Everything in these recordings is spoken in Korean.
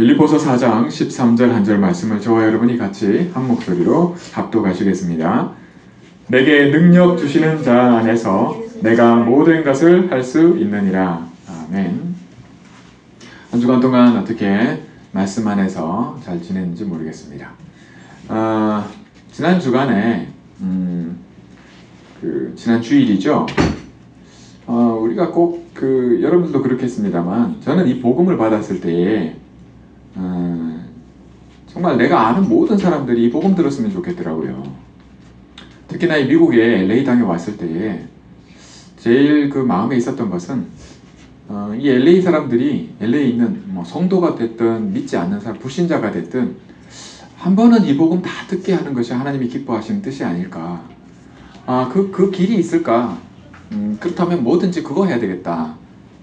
빌립보서 4장 13절 한 절 말씀을 저와 여러분이 같이 한 목소리로 합독하시겠습니다. 내게 능력 주시는 자 안에서 내가 모든 것을 할 수 있느니라. 아멘. 한 주간 동안 어떻게 말씀 안에서 잘 지냈는지 모르겠습니다. 지난 주간에 지난 주일이죠. 우리가 꼭 여러분들도 그렇겠습니다만 저는 이 복음을 받았을 때에 정말 내가 아는 모든 사람들이 이 복음 들었으면 좋겠더라고요. 특히나 이 미국에 LA 땅에 왔을 때에 제일 마음에 있었던 것은 이 LA 사람들이 LA에 있는 성도가 됐든 믿지 않는 사람, 불신자가 됐든 한 번은 이 복음 다 듣게 하는 것이 하나님이 기뻐하시는 뜻이 아닐까. 그 길이 있을까? 그렇다면 뭐든지 그거 해야 되겠다.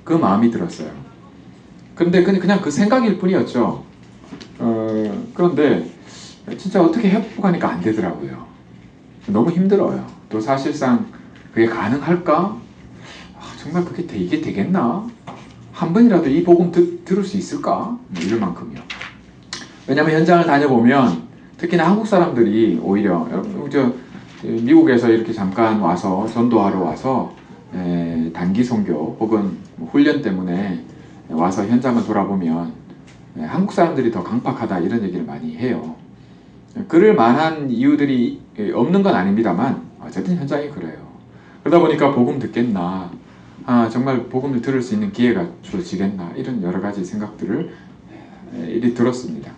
그 마음이 들었어요. 그런데 그냥 그 생각일 뿐이었죠. 그런데 진짜 어떻게 해보니까 안 되더라고요. 너무 힘들어요. 또 사실상 그게 가능할까? 정말 이게 되겠나? 한 번이라도 이 복음 들을 수 있을까? 이럴 만큼이요. 왜냐하면 현장을 다녀보면 특히나 한국 사람들이 오히려 미국에서 이렇게 잠깐 와서 전도하러 와서 단기 선교 혹은 훈련 때문에 와서 현장을 돌아보면 한국 사람들이 더 강팍하다 이런 얘기를 많이 해요. 그럴 만한 이유들이 없는 건 아닙니다만 어쨌든 현장이 그래요. 그러다 보니까 복음 듣겠나, 정말 복음을 들을 수 있는 기회가 주어지겠나 이런 여러 가지 생각들을 이리 들었습니다.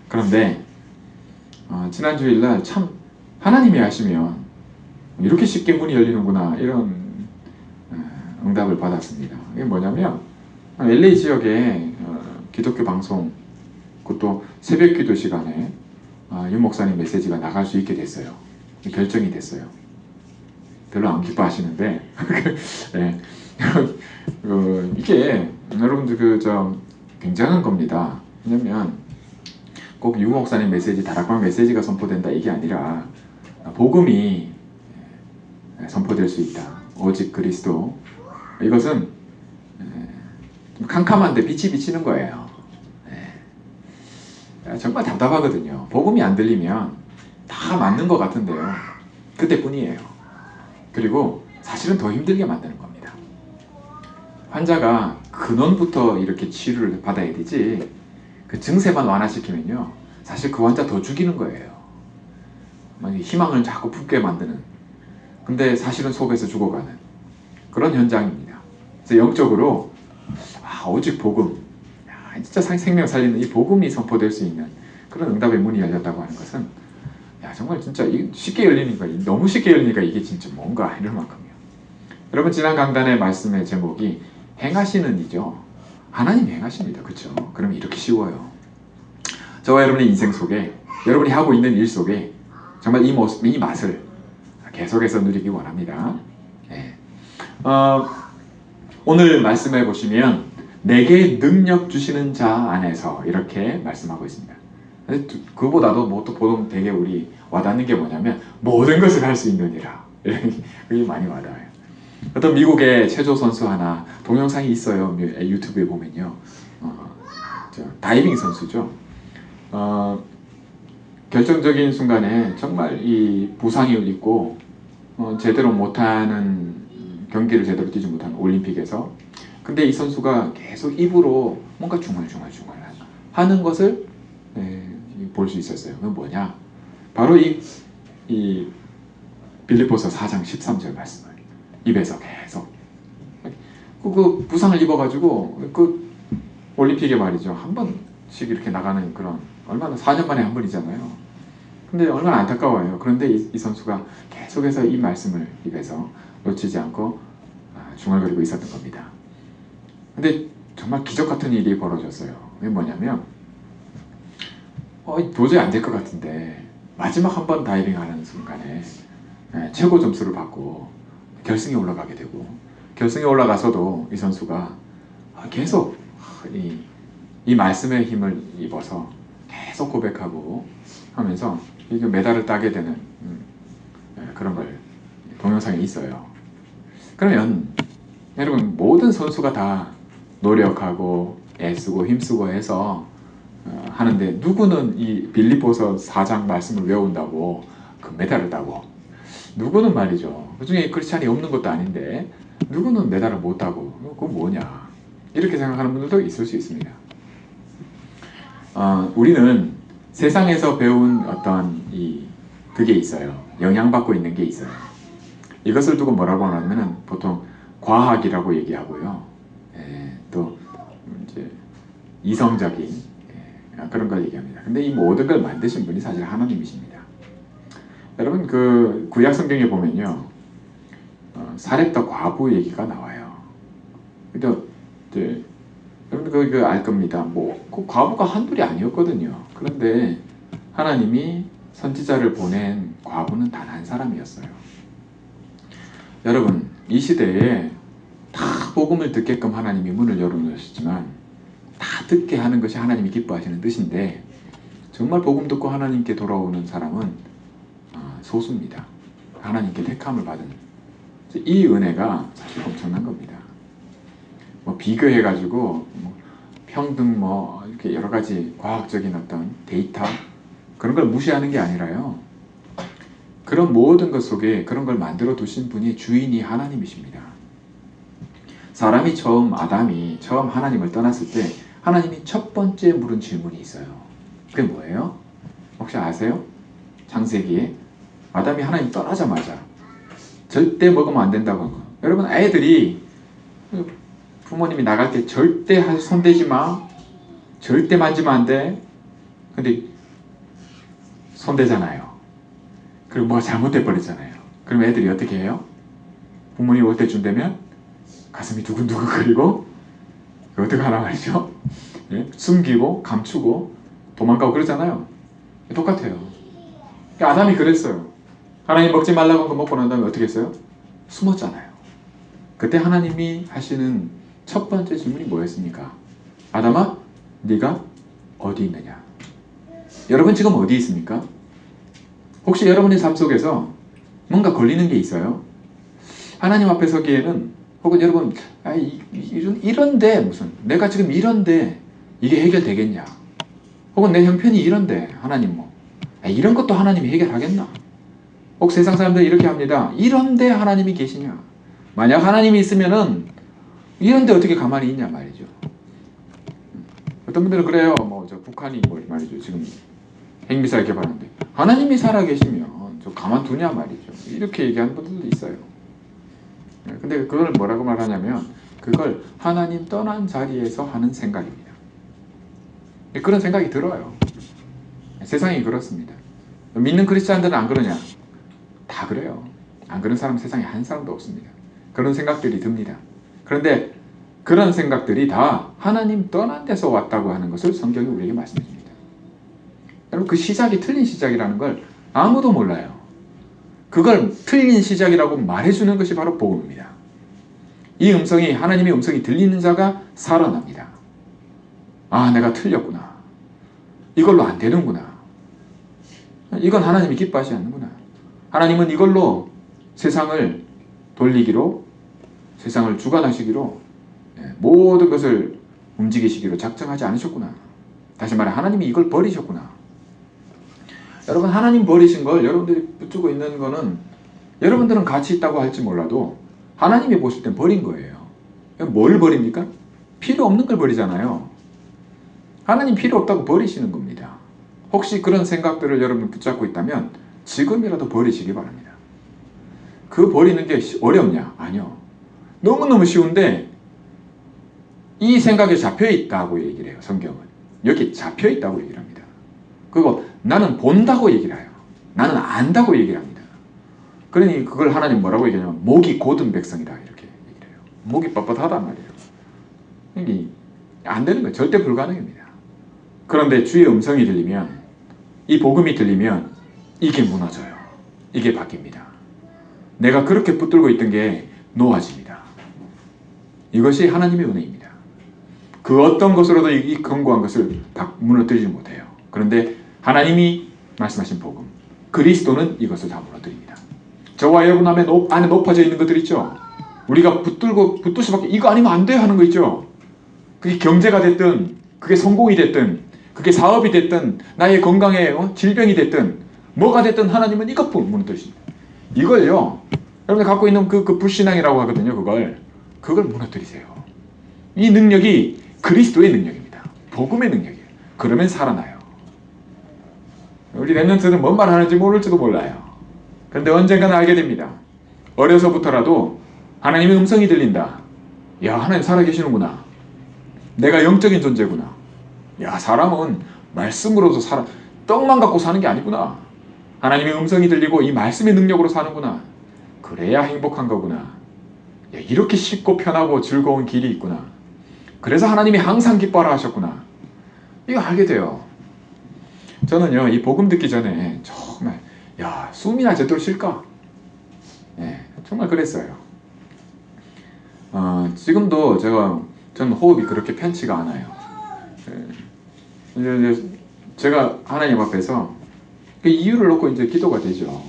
그런데 지난 주일날 참 하나님이 하시면 이렇게 쉽게 문이 열리는구나 이런 응답을 받았습니다. 이게 뭐냐면 LA 지역에 기독교 방송, 그것도 새벽 기도 시간에 윤 목사님 메시지가 나갈 수 있게 됐어요. 결정이 됐어요. 별로 안 기뻐하시는데 네. 이게 여러분들 굉장한 겁니다. 왜냐면 꼭 윤 목사님 메시지, 다락방 메시지가 선포된다 이게 아니라 복음이 선포될 수 있다. 오직 그리스도. 이것은 좀 캄캄한데 빛이 비치는 거예요. 정말 답답하거든요. 복음이 안 들리면 다 맞는 것 같은데요. 그때뿐이에요. 그리고 사실은 더 힘들게 만드는 겁니다. 환자가 근원부터 이렇게 치료를 받아야 되지 그 증세만 완화시키면요 사실 그 환자 더 죽이는 거예요. 희망을 자꾸 품게 만드는, 근데 사실은 속에서 죽어가는 그런 현장입니다. 그래서 영적으로 오직 복음, 진짜 생명 살리는 이 복음이 선포될 수 있는 그런 응답의 문이 열렸다고 하는 것은 정말 진짜 쉽게 열리니까, 너무 쉽게 열리니까 이게 진짜 뭔가 이럴 만큼이요. 여러분, 지난 강단의 말씀의 제목이 행하시는 이죠. 하나님 행하십니다. 그렇죠? 그러면 이렇게 쉬워요. 저와 여러분의 인생 속에, 여러분이 하고 있는 일 속에 정말 이 모습, 이 맛을 계속해서 누리기 원합니다. 네. 오늘 말씀해 보시면 내게 능력 주시는 자 안에서 이렇게 말씀하고 있습니다. 그보다도 또 보통 되게 우리 와닿는 게 뭐냐면 모든 것을 할 수 있느니라. 그게 많이 와닿아요. 어떤 미국의 체조 선수 하나 동영상이 있어요. 유튜브에 보면요. 다이빙 선수죠. 결정적인 순간에 정말 이 부상이 있고 제대로 못하는, 경기를 제대로 뛰지 못하는 올림픽에서, 근데 이 선수가 계속 입으로 뭔가 중얼중얼 하는 것을 볼 수 있었어요. 그건 뭐냐? 바로 이 빌립보서 4장 13절 말씀을 입에서 계속 그 부상을 입어가지고 올림픽에 말이죠, 한 번씩 이렇게 나가는 그런, 얼마나 4년 만에 한 번이잖아요. 근데 얼마나 안타까워요. 그런데 이 선수가 계속해서 이 말씀을 입에서 놓치지 않고 중얼거리고 있었던 겁니다. 근데 정말 기적 같은 일이 벌어졌어요. 그게 뭐냐면 도저히 안 될 것 같은데 마지막 한 번 다이빙 하는 순간에 최고 점수를 받고 결승에 올라가게 되고, 결승에 올라가서도 이 선수가 계속 이 말씀의 힘을 입어서 계속 고백하고 하면서 이게 메달을 따게 되는 그런 걸 동영상에 있어요. 그러면 여러분, 모든 선수가 다 노력하고 애쓰고 힘쓰고 해서 하는데 누구는 이 빌립보서 4장 말씀을 외운다고 금메달을 따고 누구는 말이죠. 그중에 크리스찬이 없는 것도 아닌데 누구는 메달을 못 따고 그건 뭐냐 이렇게 생각하는 분들도 있을 수 있습니다. 우리는 세상에서 배운 어떤 그게 있어요. 영향받고 있는 게 있어요. 이것을 두고 뭐라고 하냐면은 보통 과학이라고 얘기하고요. 또 이제 이성적인 그런 걸 얘기합니다. 근데 이 모든 걸 만드신 분이 사실 하나님이십니다. 여러분 그 구약 성경에 보면요, 사렙다 과부 얘기가 나와요. 근데 이제 여러분 그거 알 겁니다. 그 과부가 한둘이 아니었거든요. 그런데 하나님이 선지자를 보낸 과부는 단 한 사람이었어요. 여러분 이 시대에 다 복음을 듣게끔 하나님이 문을 열어놓으셨지만 다 듣게 하는 것이 하나님이 기뻐하시는 뜻인데 정말 복음 듣고 하나님께 돌아오는 사람은 소수입니다. 하나님께 택함을 받은 이 은혜가 사실 엄청난 겁니다. 비교해가지고 평등 이렇게 여러 가지 과학적인 어떤 데이터 그런 걸 무시하는 게 아니라요. 그런 모든 것 속에 그런 걸 만들어 두신 분이 주인이 하나님이십니다. 아담이 처음 하나님을 떠났을 때 하나님이 첫 번째 물은 질문이 있어요. 그게 뭐예요? 혹시 아세요? 창세기에 아담이 하나님 떠나자마자 절대 먹으면 안 된다고 한 거. 여러분 애들이 부모님이 나갈 때 절대 손대지 마, 절대 만지면 안 돼. 근데 손대잖아요. 그리고 뭐가 잘못돼 버리잖아요. 그럼 애들이 어떻게 해요? 부모님 올 때 준다면 가슴이 두근두근거리고 어떻게 하나 말이죠? 숨기고 감추고 도망가고 그러잖아요. 똑같아요. 아담이 그랬어요. 하나님 먹지 말라고 한 거 먹고 난 다음에 어떻게 했어요? 숨었잖아요. 그때 하나님이 하시는 첫 번째 질문이 뭐였습니까? 아담아, 네가 어디 있느냐? 여러분 지금 어디 있습니까? 혹시 여러분의 삶 속에서 뭔가 걸리는 게 있어요? 하나님 앞에 서기에는 혹은 여러분 이런데 무슨 내가 지금 이런데 이게 해결되겠냐? 혹은 내 형편이 이런데 하나님 이런 것도 하나님이 해결하겠나? 혹 세상 사람들이 이렇게 합니다. 이런데 하나님이 계시냐? 만약 하나님이 있으면은 이런데 어떻게 가만히 있냐 말이죠. 어떤 분들은 그래요. 저 북한이 말이죠. 지금 핵미사일 개발하는데 하나님이 살아계시면 저 가만두냐 말이죠. 이렇게 얘기하는 분들도 있어요. 근데 그걸 뭐라고 말하냐면 그걸 하나님 떠난 자리에서 하는 생각입니다. 그런 생각이 들어요. 세상이 그렇습니다. 믿는 크리스찬들은 안 그러냐? 다 그래요. 안 그런 사람 세상에 한 사람도 없습니다. 그런 생각들이 듭니다. 그런데 그런 생각들이 다 하나님 떠난 데서 왔다고 하는 것을 성경이 우리에게 말씀해 줍니다. 여러분 그 시작이 틀린 시작이라는 걸 아무도 몰라요. 그걸 틀린 시작이라고 말해주는 것이 바로 복음입니다. 이 음성이 하나님의 음성이 들리는 자가 살아납니다. 아 내가 틀렸구나. 이걸로 안 되는구나. 이건 하나님이 기뻐하지 않는구나. 하나님은 이걸로 세상을 돌리기로 세상을 주관하시기로 모든 것을 움직이시기로 작정하지 않으셨구나. 다시 말해 하나님이 이걸 버리셨구나. 여러분 하나님 버리신 걸 여러분들이 붙들고 있는 거는 여러분들은 가치 있다고 할지 몰라도 하나님이 보실 땐 버린 거예요. 뭘 버립니까? 필요 없는 걸 버리잖아요. 하나님 필요 없다고 버리시는 겁니다. 혹시 그런 생각들을 여러분 붙잡고 있다면 지금이라도 버리시기 바랍니다. 그 버리는 게 어렵냐? 아니요. 너무너무 쉬운데 이 생각에 잡혀있다고 얘기를 해요. 성경은. 여기 잡혀있다고 얘기를 합니다. 그리고 나는 본다고 얘기를 해요. 나는 안다고 얘기를 합니다. 그러니 그걸 하나님 뭐라고 얘기하냐면 목이 곧은 백성이다 이렇게 얘기를 해요. 목이 뻣뻣하단 말이에요. 이게 안 되는 거예요. 절대 불가능입니다. 그런데 주의 음성이 들리면 이 복음이 들리면 이게 무너져요. 이게 바뀝니다. 내가 그렇게 붙들고 있던 게 놓아집니다. 이것이 하나님의 은혜입니다. 그 어떤 것으로도 이 견고한 것을 무너뜨리지 못해요. 그런데 하나님이 말씀하신 복음, 그리스도는 이것을 다 무너뜨립니다. 저와 여러분 안에 높아져 있는 것들 있죠? 우리가 붙들 수밖에 이거 아니면 안 돼 하는 거 있죠? 그게 경제가 됐든 그게 성공이 됐든 그게 사업이 됐든 나의 건강에 질병이 됐든 뭐가 됐든 하나님은 이것뿐 무너뜨리십니다. 이걸요, 여러분들 갖고 있는 그 불신앙이라고 하거든요. 그걸 무너뜨리세요. 이 능력이 그리스도의 능력입니다. 복음의 능력이에요. 그러면 살아나요. 우리 랩런트는 뭔 말 하는지 모를지도 몰라요. 그런데 언젠가는 알게 됩니다. 어려서부터라도 하나님의 음성이 들린다. 야, 하나님 살아계시는구나. 내가 영적인 존재구나. 야, 사람은 말씀으로도 떡만 갖고 사는 게 아니구나. 하나님의 음성이 들리고 이 말씀의 능력으로 사는구나. 그래야 행복한 거구나. 야, 이렇게 쉽고 편하고 즐거운 길이 있구나. 그래서 하나님이 항상 기뻐하라 하셨구나. 이거 알게 돼요. 저는요, 이 복음 듣기 전에 정말 야, 숨이나 제대로 쉴까? 예, 정말 그랬어요. 지금도 저는 호흡이 그렇게 편치가 않아요. 이제 제가 하나님 앞에서 그 이유를 놓고 이제 기도가 되죠.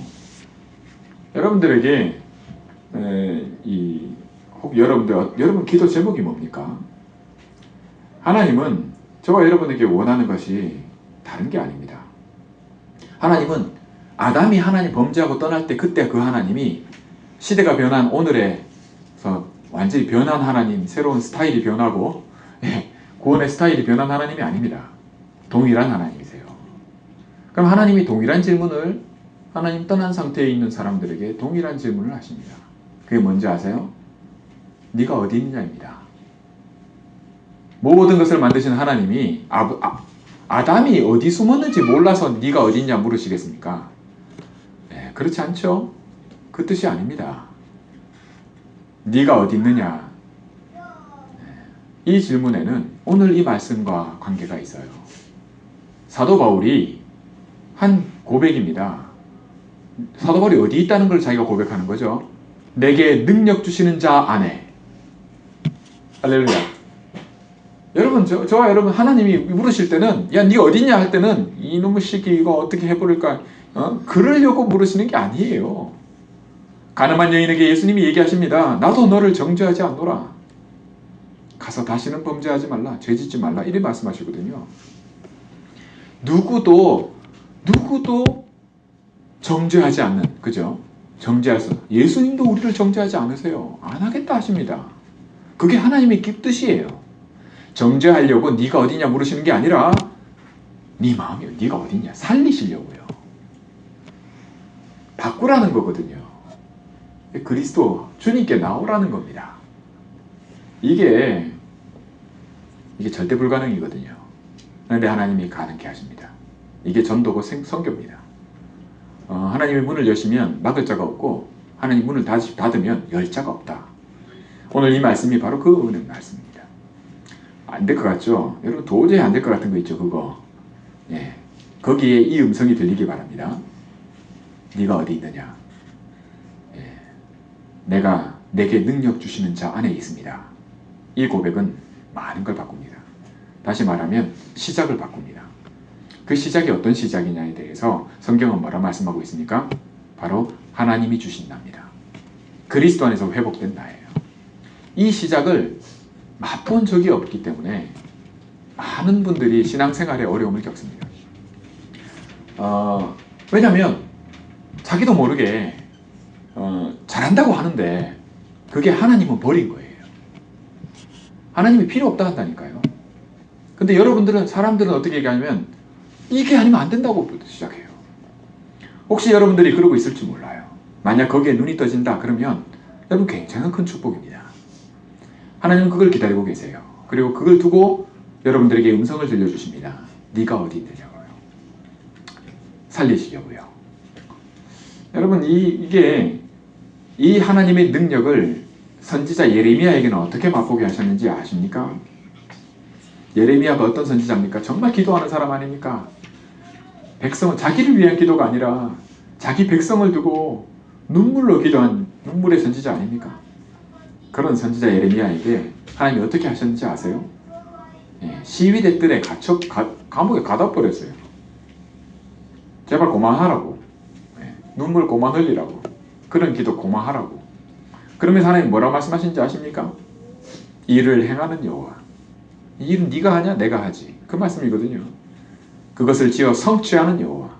여러분들에게 혹 여러분 기도 제목이 뭡니까? 하나님은 저와 여러분에게 원하는 것이 다른 게 아닙니다. 하나님은 아담이 하나님 범죄하고 떠날 때 그때 그 하나님이 시대가 변한 오늘에서 완전히 변한 하나님, 새로운 스타일이 변하고 구원의 스타일이 변한 하나님이 아닙니다. 동일한 하나님이세요. 그럼 하나님이 동일한 질문을 하나님 떠난 상태에 있는 사람들에게 동일한 질문을 하십니다. 그게 뭔지 아세요? 네가 어디 있느냐입니다. 모든 것을 만드신 하나님이 아담이 어디 숨었는지 몰라서 네가 어디 있냐 물으시겠습니까? 네, 그렇지 않죠? 그 뜻이 아닙니다. 네가 어디 있느냐? 이 질문에는 오늘 이 말씀과 관계가 있어요. 사도 바울이 한 고백입니다. 사도 바울이 어디 있다는 걸 자기가 고백하는 거죠. 내게 능력 주시는 자 안에. 할렐루야. 여러분, 저와 여러분 하나님이 물으실 때는 야, 네가 어디 있냐 할 때는 이놈의 새끼 이거 어떻게 해버릴까? 그러려고 물으시는 게 아니에요. 가늠한 여인에게 예수님이 얘기하십니다. 나도 너를 정죄하지 않노라. 가서 다시는 범죄하지 말라. 죄짓지 말라. 이렇게 말씀하시거든요. 누구도 정죄하지 않는, 그죠? 정죄할 수, 예수님도 우리를 정죄하지 않으세요. 안 하겠다 하십니다. 그게 하나님의 뜻이에요. 정죄하려고 네가 어디냐 물으시는 게 아니라 네 마음이요. 네가 어디냐 살리시려고요. 바꾸라는 거거든요. 그리스도 주님께 나오라는 겁니다. 이게 절대 불가능이거든요. 그런데 하나님이 가능케 하십니다. 이게 전도고 선교입니다. 하나님의 문을 여시면 막을 자가 없고 하나님 문을 닫으면 열 자가 없다. 오늘 이 말씀이 바로 그 은혜 말씀입니다. 안 될 것 같죠? 여러분 도저히 안 될 것 같은 거 있죠, 그거. 예, 거기에 이 음성이 들리기 바랍니다. 네가 어디 있느냐? 예, 내가 내게 능력 주시는 자 안에 있습니다. 이 고백은 많은 걸 바꿉니다. 다시 말하면 시작을 바꿉니다. 그 시작이 어떤 시작이냐에 대해서 성경은 뭐라 말씀하고 있습니까? 바로 하나님이 주신 나입니다. 그리스도 안에서 회복된 나예요. 이 시작을 맛본 적이 없기 때문에 많은 분들이 신앙생활에 어려움을 겪습니다. 왜냐하면 자기도 모르게 잘한다고 하는데 그게 하나님은 버린 거예요. 하나님이 필요 없다 한다니까요. 근데 사람들은 어떻게 얘기하냐면 이게 아니면 안 된다고 시작해요. 혹시 여러분들이 그러고 있을지 몰라요. 만약 거기에 눈이 떠진다 그러면 여러분 굉장히 큰 축복입니다. 하나님은 그걸 기다리고 계세요. 그리고 그걸 두고 여러분들에게 음성을 들려주십니다. 네가 어디 있느냐고요. 살리시려고요. 여러분 이 하나님의 능력을 선지자 예레미야에게는 어떻게 맛보게 하셨는지 아십니까? 예레미야가 어떤 선지자입니까? 정말 기도하는 사람 아닙니까? 백성은 자기를 위한 기도가 아니라 자기 백성을 두고 눈물로 기도한 눈물의 선지자 아닙니까? 그런 선지자 예레미야에게 하나님이 어떻게 하셨는지 아세요? 예, 시위대 뜰에 감옥에 가둬 버렸어요. 제발 그만하라고. 예, 눈물 그만 흘리라고. 그런 기도 그만하라고. 그러면서 하나님 뭐라고 말씀하시는지 아십니까? 일을 행하는 여호와. 이 일은 네가 하냐? 내가 하지. 그 말씀이거든요. 그것을 지어 성취하는 여호와.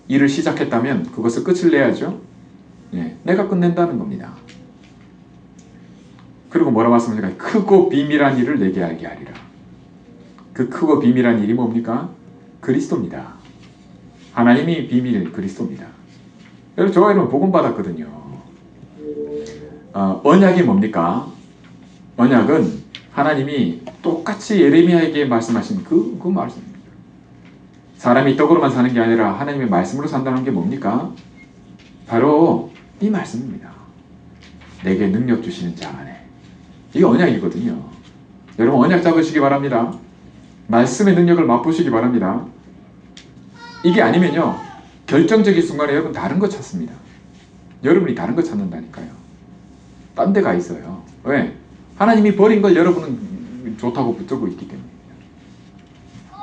일을 시작했다면 그것을 끝을 내야죠. 예, 내가 끝낸다는 겁니다. 그리고 뭐라고 말씀하십니까? 크고 비밀한 일을 내게 알게 하리라. 그 크고 비밀한 일이 뭡니까? 그리스도입니다. 하나님이 비밀 그리스도입니다. 여러분, 저와 여러분 복음 받았거든요. 언약이 뭡니까? 언약은 하나님이 똑같이 예레미야에게 말씀하신 그 말씀입니다. 사람이 떡으로만 사는 게 아니라 하나님의 말씀으로 산다는 게 뭡니까? 바로 이 말씀입니다. 내게 능력 주시는 자 안에. 이게 언약이거든요. 여러분 언약 잡으시기 바랍니다. 말씀의 능력을 맛보시기 바랍니다. 이게 아니면요, 결정적인 순간에 여러분 다른 거 찾습니다. 여러분이 다른 거 찾는다니까요. 딴 데 가 있어요. 왜? 하나님이 버린 걸 여러분은 좋다고 붙들고 있기 때문에.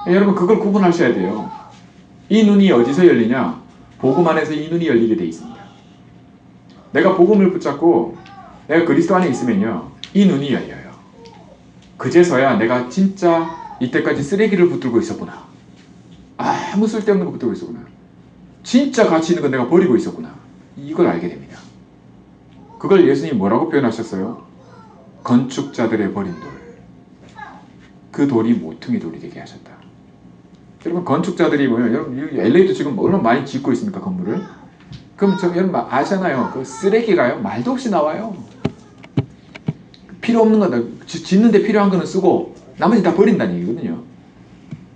여러분 그걸 구분하셔야 돼요. 이 눈이 어디서 열리냐? 복음 안에서 이 눈이 열리게 돼 있습니다. 내가 복음을 붙잡고 내가 그리스도 안에 있으면요, 이 눈이 열려요. 그제서야 내가 진짜 이때까지 쓰레기를 붙들고 있었구나. 아무 쓸데없는 거 붙들고 있었구나. 진짜 가치 있는 건 내가 버리고 있었구나. 이걸 알게 됩니다. 그걸 예수님이 뭐라고 표현하셨어요? 건축자들의 버린 돌. 그 돌이 모퉁이 돌이 되게 하셨다. 여러분 건축자들이 뭐예요? 여러분 LA도 지금 얼마나 많이 짓고 있습니까, 건물을? 그럼 여러분 아잖아요. 그 쓰레기가요 말도 없이 나와요. 필요 없는 거 짓는데 필요한 거는 쓰고 나머지 다 버린다는 얘기거든요.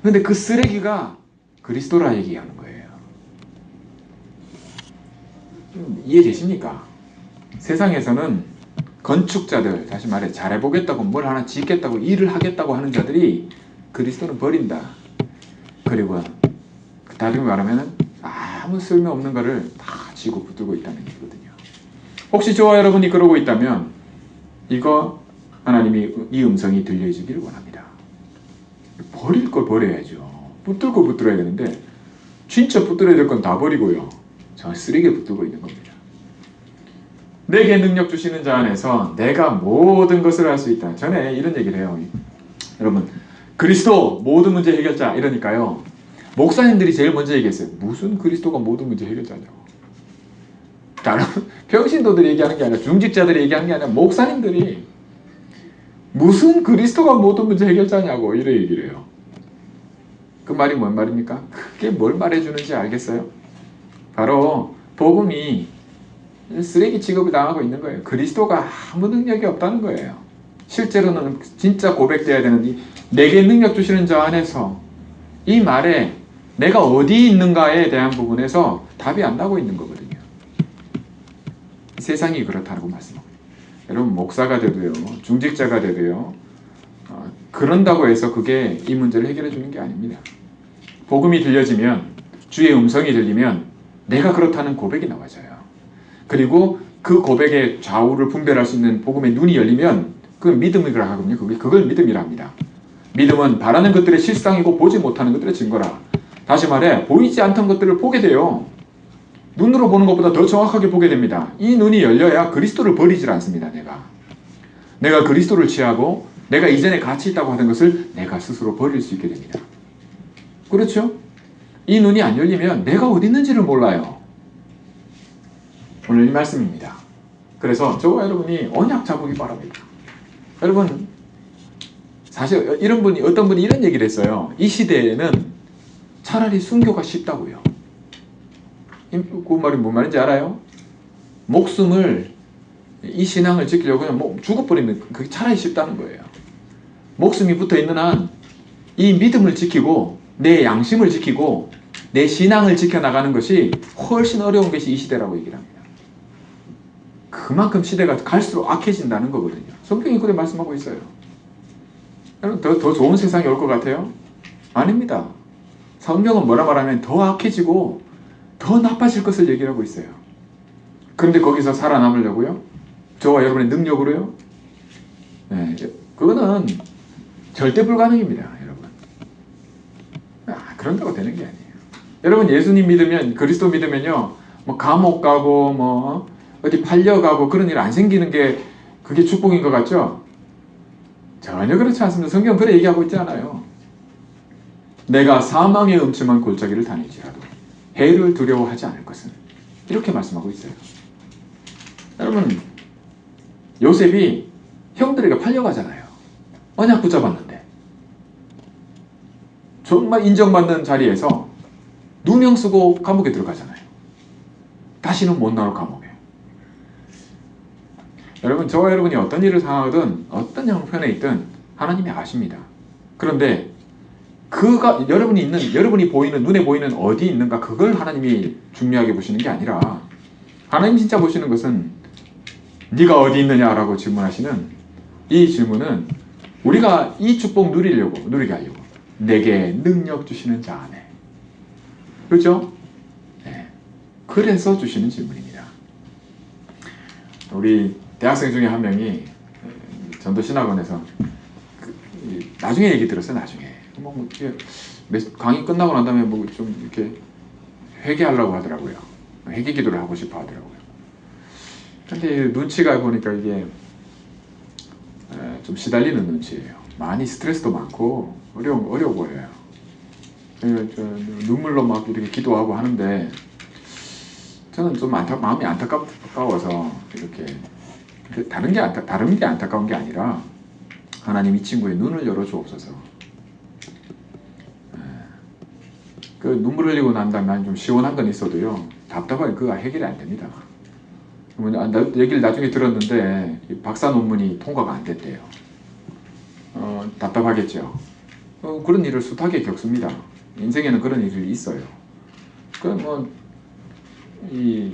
근데 그 쓰레기가 그리스도라 얘기하는 거예요. 이해되십니까? 세상에서는 건축자들, 다시 말해 잘해보겠다고 뭘 하나 짓겠다고 일을 하겠다고 하는 자들이 그리스도는 버린다. 그리고 다른 말하면 아무 쓸모없는 거를 다 지고 붙들고 있다는 얘기거든요. 혹시 저와 여러분이 그러고 있다면 이거 하나님이 이 음성이 들려주기를 원합니다. 버릴 걸 버려야죠. 붙들고 붙들어야 되는데 진짜 붙들어야 될 건 다 버리고요. 저 쓰레기에 붙들고 있는 겁니다. 내게 능력 주시는 자 안에서 내가 모든 것을 할 수 있다. 전에 이런 얘기를 해요. 여러분 그리스도 모든 문제 해결자 이러니까요, 목사님들이 제일 먼저 얘기했어요. 무슨 그리스도가 모든 문제 해결자냐고. 다른 평신도들이 얘기하는 게 아니라, 중직자들이 얘기하는 게 아니라 목사님들이 무슨 그리스도가 모든 문제 해결자냐고 이래 얘기를 해요. 그 말이 뭔 말입니까? 그게 뭘 말해주는지 알겠어요? 바로 복음이 쓰레기 취급을 당하고 있는 거예요. 그리스도가 아무 능력이 없다는 거예요. 실제로는 진짜 고백돼야 되는 내게 능력 주시는 자 안에서, 이 말에 내가 어디 있는가에 대한 부분에서 답이 안 나고 있는 거거든요. 세상이 그렇다고 말씀합니다. 여러분 목사가 되도요, 중직자가 되도요, 그런다고 해서 그게 이 문제를 해결해 주는 게 아닙니다. 복음이 들려지면, 주의 음성이 들리면 내가 그렇다는 고백이 나와져요. 그리고 그 고백의 좌우를 분별할 수 있는 복음의 눈이 열리면 그건 믿음이라 하거든요. 그걸 믿음이라 합니다. 믿음은 바라는 것들의 실상이고 보지 못하는 것들의 증거라. 다시 말해 보이지 않던 것들을 보게 돼요. 눈으로 보는 것보다 더 정확하게 보게 됩니다. 이 눈이 열려야 그리스도를 버리질 않습니다. 내가 그리스도를 취하고 내가 이전에 가치 있다고 하던 것을 내가 스스로 버릴 수 있게 됩니다. 그렇죠? 이 눈이 안 열리면 내가 어디 있는지를 몰라요. 오늘 이 말씀입니다. 그래서 저와 여러분이 언약 잡으기 바랍니다. 여러분 사실 어떤 분이 이런 얘기를 했어요. 이 시대에는 차라리 순교가 쉽다고요. 그 말이 뭔 말인지 알아요? 목숨을, 이 신앙을 지키려고 그냥 죽어버리면 그게 차라리 쉽다는 거예요. 목숨이 붙어있는 한 이 믿음을 지키고 내 양심을 지키고 내 신앙을 지켜나가는 것이 훨씬 어려운 것이 이 시대라고 얘기를 합니다. 그만큼 시대가 갈수록 악해진다는 거거든요. 성경이 그렇게 말씀하고 있어요. 여러분 더 좋은 세상이 올 것 같아요? 아닙니다. 성경은 뭐라 말하면 더 악해지고 더 나빠질 것을 얘기하고 있어요. 그런데 거기서 살아남으려고요? 저와 여러분의 능력으로요? 네, 그거는 절대 불가능입니다. 여러분. 그런다고 되는 게 아니에요. 여러분 예수님 믿으면, 그리스도 믿으면요, 뭐 감옥 가고 뭐 어디 팔려가고 그런 일 안 생기는 게 그게 축복인 것 같죠? 전혀 그렇지 않습니다. 성경은 그래 얘기하고 있지 않아요. 내가 사망의 음침한 골짜기를 다닐지라도 해를 두려워하지 않을 것은. 이렇게 말씀하고 있어요. 여러분, 요셉이 형들에게 팔려가잖아요. 언약 붙잡았는데 정말 인정받는 자리에서 누명 쓰고 감옥에 들어가잖아요. 다시는 못 나올 감옥에. 여러분, 저와 여러분이 어떤 일을 당하든 어떤 형편에 있든 하나님이 아십니다. 그런데 그가 여러분이 보이는, 눈에 보이는 어디 있는가, 그걸 하나님이 중요하게 보시는 게 아니라, 하나님 진짜 보시는 것은 네가 어디 있느냐라고 질문하시는 이 질문은 우리가 이 축복 누리게 하려고 내게 능력 주시는 자 안에. 그렇죠? 네. 그래서 주시는 질문입니다. 우리 대학생 중에 한 명이 전도신학원에서 나중에 얘기 들었어요. 나중에 강의 끝나고 난 다음에 뭐 좀 이렇게 회개하려고 하더라고요. 회개 기도를 하고 싶어 하더라고요. 근데 눈치가 보니까 이게 좀 시달리는 눈치예요. 많이 스트레스도 많고 어려워 보여요. 눈물로 막 이렇게 기도하고 하는데 저는 좀 마음이 안타까워서 이렇게. 다른 게 안타까운 게 아니라 하나님 이 친구의 눈을 열어주옵소서. 그 눈물 흘리고 난 다음에 좀 시원한 건 있어도요, 답답하게 그거 해결이 안 됩니다. 얘기를 나중에 들었는데 박사 논문이 통과가 안 됐대요. 답답하겠죠. 그런 일을 숱하게 겪습니다. 인생에는 그런 일이 있어요. 이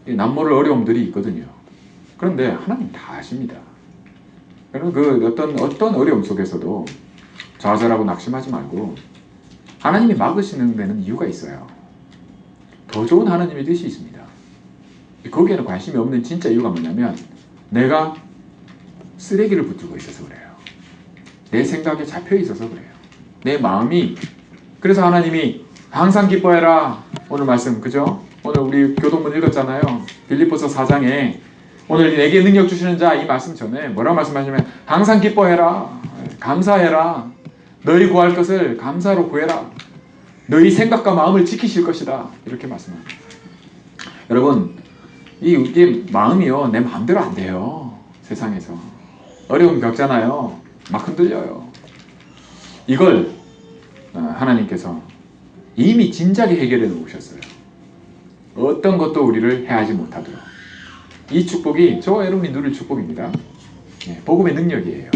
남모를 어려움들이 있거든요. 그런데 하나님 다 아십니다. 여러분, 어떤 어려움 속에서도 좌절하고 낙심하지 말고 하나님이 막으시는 데는 이유가 있어요. 더 좋은 하나님의 뜻이 있습니다. 거기에는 관심이 없는 진짜 이유가 뭐냐면 내가 쓰레기를 붙들고 있어서 그래요. 내 생각에 잡혀 있어서 그래요. 내 마음이. 그래서 하나님이 항상 기뻐해라. 오늘 말씀, 그죠? 오늘 우리 교동문 읽었잖아요. 빌립보서 4장에 오늘 내게 능력 주시는 자, 이 말씀 전에 뭐라고 말씀하시냐면 항상 기뻐해라. 감사해라. 너희 구할 것을 감사로 구해라. 너희 생각과 마음을 지키실 것이다. 이렇게 말씀합니다. 여러분, 이게 마음이요, 내 마음대로 안 돼요. 세상에서 어려움 겪잖아요. 막 흔들려요. 이걸 하나님께서 이미 진작에 해결해 놓으셨어요. 어떤 것도 우리를 해하지 못하도록. 이 축복이 저와 여러분이 누릴 축복입니다. 복음의 능력이에요.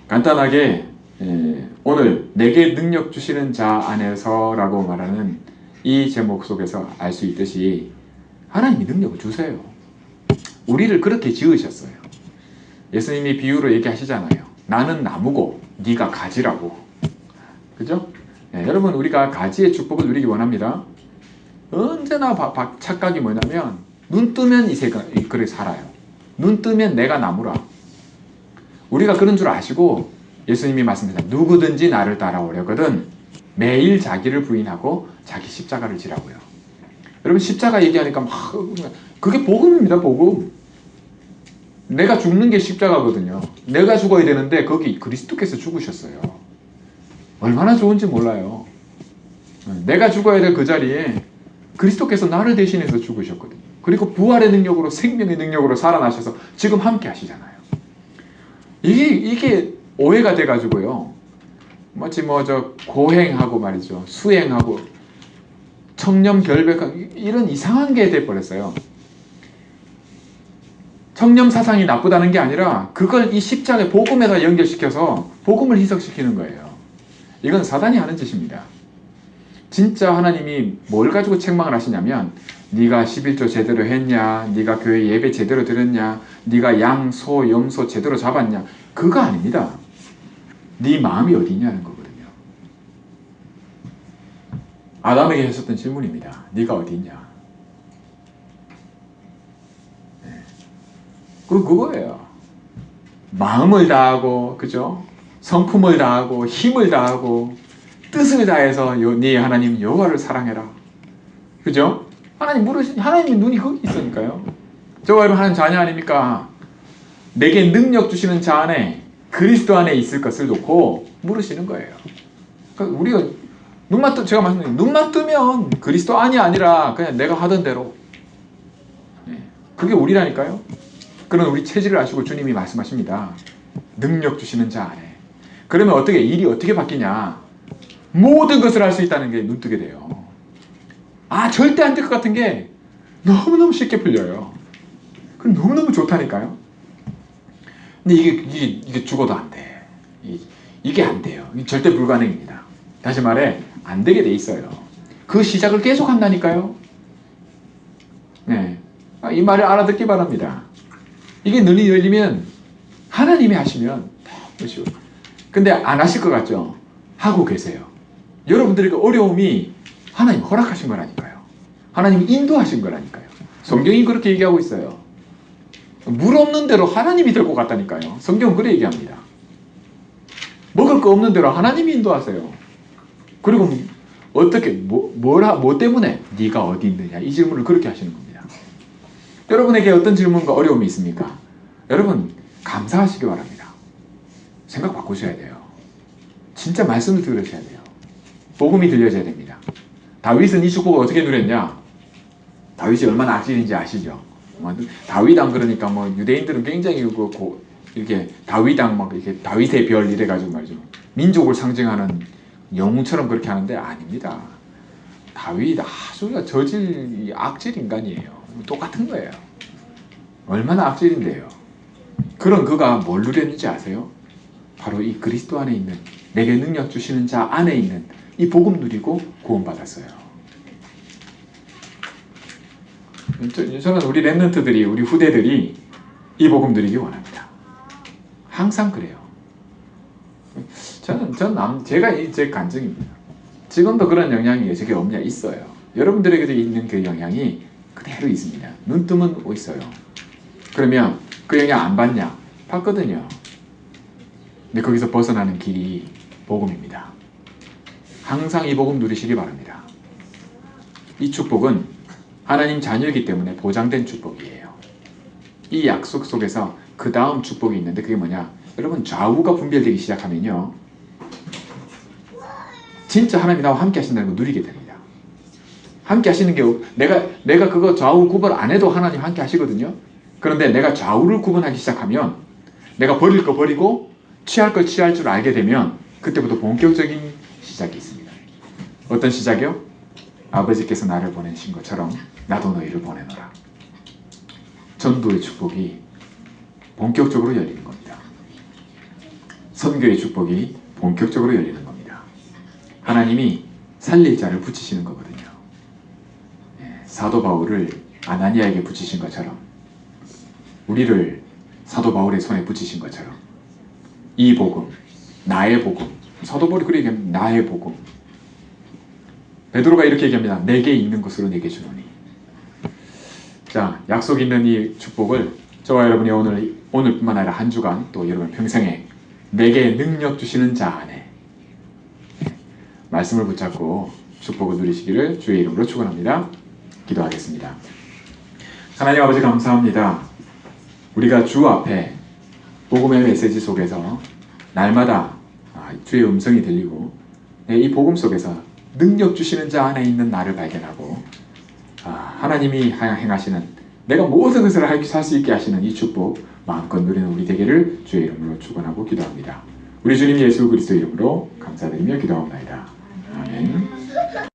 간단하게 오늘 내게 능력 주시는 자 안에서라고 말하는 이 제목 속에서 알 수 있듯이 하나님이 능력을 주세요. 우리를 그렇게 지으셨어요. 예수님이 비유로 얘기하시잖아요. 나는 나무고 네가 가지라고. 그죠? 여러분, 우리가 가지의 축복을 누리기 원합니다. 언제나 착각이 뭐냐면 눈 뜨면 그래 살아요. 눈 뜨면 내가 나무라. 우리가 그런 줄 아시고 예수님이 말씀하셨다. 누구든지 나를 따라오려거든 매일 자기를 부인하고 자기 십자가를 지라고요. 여러분, 십자가 얘기하니까 막 그게 복음입니다. 복음. 내가 죽는 게 십자가거든요. 내가 죽어야 되는데 거기 그리스도께서 죽으셨어요. 얼마나 좋은지 몰라요. 내가 죽어야 될 그 자리에 그리스도께서 나를 대신해서 죽으셨거든요. 그리고 부활의 능력으로, 생명의 능력으로 살아나셔서 지금 함께 하시잖아요. 이게 오해가 돼가지고요. 마치 고행하고 말이죠. 수행하고 청렴결백하고 이런 이상한 게 돼버렸어요. 청렴 사상이 나쁘다는 게 아니라 그걸 이 십자가의 복음에다 연결시켜서 복음을 희석시키는 거예요. 이건 사단이 하는 짓입니다. 진짜 하나님이 뭘 가지고 책망을 하시냐면 네가 11조 제대로 했냐, 네가 교회 예배 제대로 드렸냐, 네가 양, 소, 염소 제대로 잡았냐, 그거 아닙니다. 네 마음이 어디 있냐는 거거든요. 아담에게 하셨던 질문입니다. 네가 어디 있냐. 그거예요. 마음을 다하고, 그죠? 성품을 다하고, 힘을 다하고, 뜻을 다해서 네 하나님 여호와를 사랑해라. 그죠? 하나님의 눈이 거기 있으니까요. 저와 여러분 하나님 자녀 아닙니까? 내게 능력 주시는 자 안에 그리스도 안에 있을 것을 놓고 물으시는 거예요. 그러니까 우리가 제가 말씀드린 눈만 뜨면 그리스도 안이 아니라 그냥 내가 하던 대로. 그게 우리라니까요. 그런 우리 체질을 아시고 주님이 말씀하십니다. 능력 주시는 자 안에. 그러면 일이 어떻게 바뀌냐? 모든 것을 할 수 있다는 게 눈뜨게 돼요. 절대 안 될 것 같은 게 너무너무 쉽게 풀려요. 그럼 너무너무 좋다니까요. 근데 이게 죽어도 안 돼. 이게 안 돼요. 절대 불가능입니다. 다시 말해, 안 되게 돼 있어요. 그 시작을 계속 한다니까요. 네. 이 말을 알아듣기 바랍니다. 이게 눈이 열리면 하나님이 하시면 너무 쉬워요. 근데 안 하실 것 같죠? 하고 계세요. 여러분들에게 어려움이 하나님 허락하신 거라니까요. 하나님 인도하신 거라니까요. 성경이 그렇게 얘기하고 있어요. 물 없는 대로 하나님이 될 것 같다니까요. 성경은 그렇게 얘기합니다. 먹을 거 없는 대로 하나님이 인도하세요. 그리고 어떻게 뭐 때문에 네가 어디 있느냐 이 질문을 그렇게 하시는 겁니다. 여러분에게 어떤 질문과 어려움이 있습니까? 여러분 감사하시기 바랍니다. 생각 바꾸셔야 돼요. 진짜 말씀을 들으셔야 돼요. 복음이 들려져야 됩니다. 다윗은 이 축복을 어떻게 누렸냐? 다윗이 얼마나 악질인지 아시죠? 다윗 안 그러니까 유대인들은 굉장히 이렇게 다윗왕 이렇게 다윗의 별 이래가지고 말이죠. 민족을 상징하는 영웅처럼 그렇게 하는데 아닙니다. 다윗 아주 저질 악질 인간이에요. 똑같은 거예요. 얼마나 악질인데요. 그런 그가 뭘 누렸는지 아세요? 바로 이 그리스도 안에 있는 내게 능력 주시는 자 안에 있는 이 복음 누리고 구원받았어요. 저는 우리 랩런트들이 우리 후대들이 이 복음 누리기 원합니다. 항상 그래요. 제가 제 간증입니다. 지금도 그런 영향이 제게 없냐? 있어요. 여러분들에게도 있는 그 영향이 그대로 있습니다. 눈 뜨면 있어요. 그러면 그 영향 안 받냐? 받거든요. 근데 거기서 벗어나는 길이 복음입니다. 항상 이 복음 누리시기 바랍니다. 이 축복은 하나님 자녀이기 때문에 보장된 축복이에요. 이 약속 속에서 그 다음 축복이 있는데 그게 뭐냐? 여러분 좌우가 분별되기 시작하면요. 진짜 하나님이 나와 함께 하신다는 걸 누리게 됩니다. 함께 하시는 게 내가 그거 좌우 구분 안 해도 하나님 함께 하시거든요. 그런데 내가 좌우를 구분하기 시작하면 내가 버릴 거 버리고 취할 걸 취할 줄 알게 되면 그때부터 본격적인 시작이 있습니다. 어떤 시작이요? 아버지께서 나를 보내신 것처럼 나도 너희를 보내노라. 전도의 축복이 본격적으로 열리는 겁니다. 선교의 축복이 본격적으로 열리는 겁니다. 하나님이 살릴 자를 붙이시는 거거든요. 사도 바울을 아나니아에게 붙이신 것처럼 우리를 사도 바울의 손에 붙이신 것처럼 이 복음, 나의 복음, 사도 바울이 그렇게 얘기합니다. 나의 복음. 베드로가 이렇게 얘기합니다. 내게 있는 것으로 내게 주노니. 자, 약속 있는 이 축복을 저와 여러분이 오늘뿐만 아니라 한 주간 또 여러분 평생에 내게 능력 주시는 자 안에 말씀을 붙잡고 축복을 누리시기를 주의 이름으로 축원합니다. 기도하겠습니다. 하나님 아버지 감사합니다. 우리가 주 앞에 복음의 메시지 속에서 날마다 주의 음성이 들리고 이 복음 속에서 능력 주시는 자 안에 있는 나를 발견하고 하나님이 행하시는 내가 모든 것을 할 수 있게 하시는 이 축복 마음껏 누리는 우리 되기를 주의 이름으로 축원하고 기도합니다. 우리 주님 예수 그리스도 이름으로 감사드리며 기도합니다.